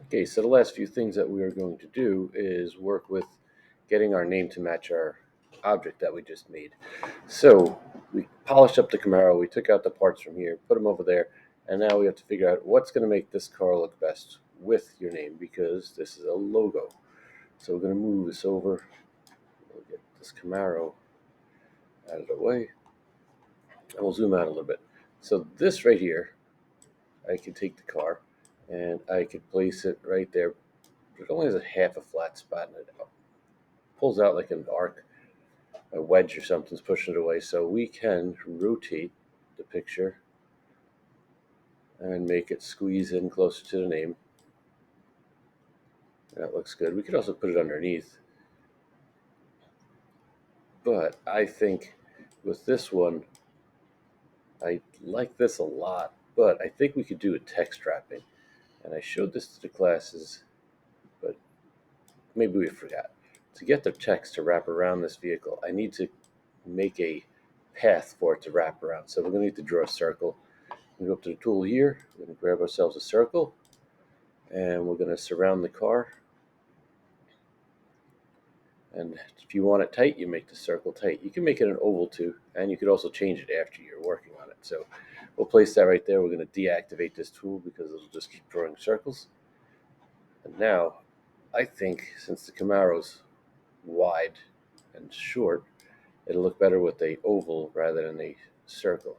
Okay, so the last few things that we are going to do is work with getting our name to match our object that we just made. So we polished up the Camaro, we took out the parts from here, put them over there, and now we have to figure out what's going to make this car look best with your name because this is a logo. So we're going to move this over. We'll get this Camaro out of the way, and we'll zoom out a little bit. So this right here, I can take the car and I could place it right there. It only has a half a flat spot in it. Pulls out like an arc, a wedge or something's pushing it away. So we can rotate the picture and make it squeeze in closer to the name. That looks good. We could also put it underneath. But I think with this one, I like this a lot. But I think we could do a text wrapping. And I showed this to the classes, but maybe we forgot. To get the text to wrap around this vehicle, I need to make a path for it to wrap around. So we're going to need to draw a circle. We go up to the tool here, we're going to grab ourselves a circle, and we're going to surround the car. And if you want it tight, you make the circle tight. You can make it an oval too, and you could also change it after you're working on it. So we'll place that right there. We're going to deactivate this tool because it'll just keep drawing circles. And now, I think since the Camaro's wide and short, it'll look better with a oval rather than a circle.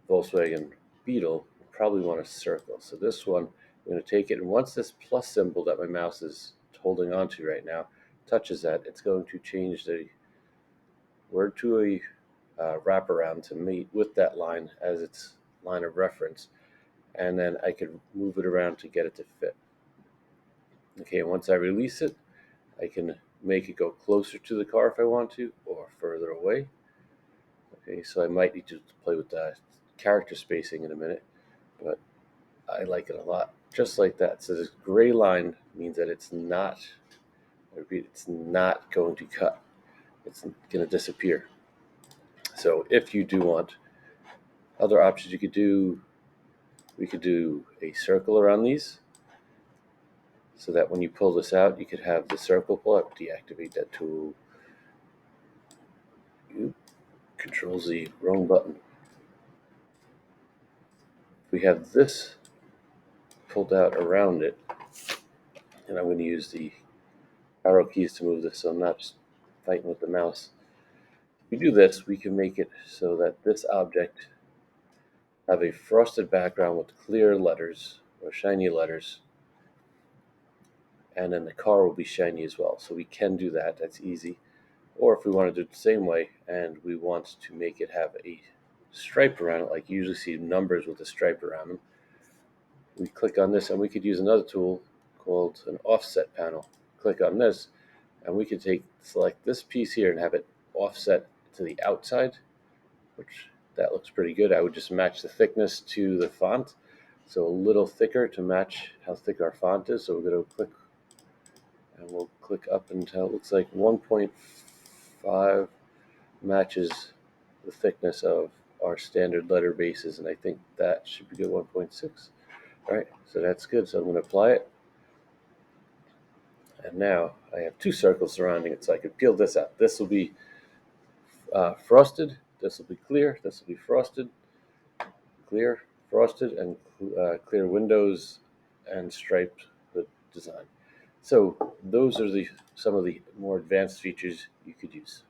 Volkswagen Beetle will probably want a circle. So this one, I'm going to take it, and once this plus symbol that my mouse is holding onto right now touches that, it's going to change the word to a wraparound to meet with that line as its line of reference, and then I can move it around to get it to fit. Okay, once I release it, I can make it go closer to the car if I want to, or further away. Okay, so I might need to play with the character spacing in a minute, but I like it a lot. Just like that. So this gray line means that it's not, I repeat, it's not going to cut. It's going to disappear. So if you do want other options, you could do, we could do a circle around these so that when you pull this out, you could have the circle pull out. Deactivate that tool. Control Z, wrong button. We have this pulled out around it, and I'm going to use the arrow keys to move this so I'm not just fighting with the mouse. If we do this, we can make it so that this object have a frosted background with clear letters or shiny letters, and then the car will be shiny as well. So we can do that. That's easy. Or if we want to do it the same way and we want to make it have a stripe around it, like you usually see numbers with a stripe around them, we click on this, and we could use another tool called an offset panel. Click on this, and we could select this piece here and have it offset to the outside, which that looks pretty good. I would just match the thickness to the font, so a little thicker to match how thick our font is. So we're going to click, and we'll click up until it looks like 1.5 matches the thickness of our standard letter bases, and I think that should be good. 1.6. All right, so that's good. So I'm going to apply it. And now I have two circles surrounding it, so I can peel this out. This will be frosted. This will be clear. This will be frosted, clear, frosted, and clear windows and striped the design. So those are some of the more advanced features you could use.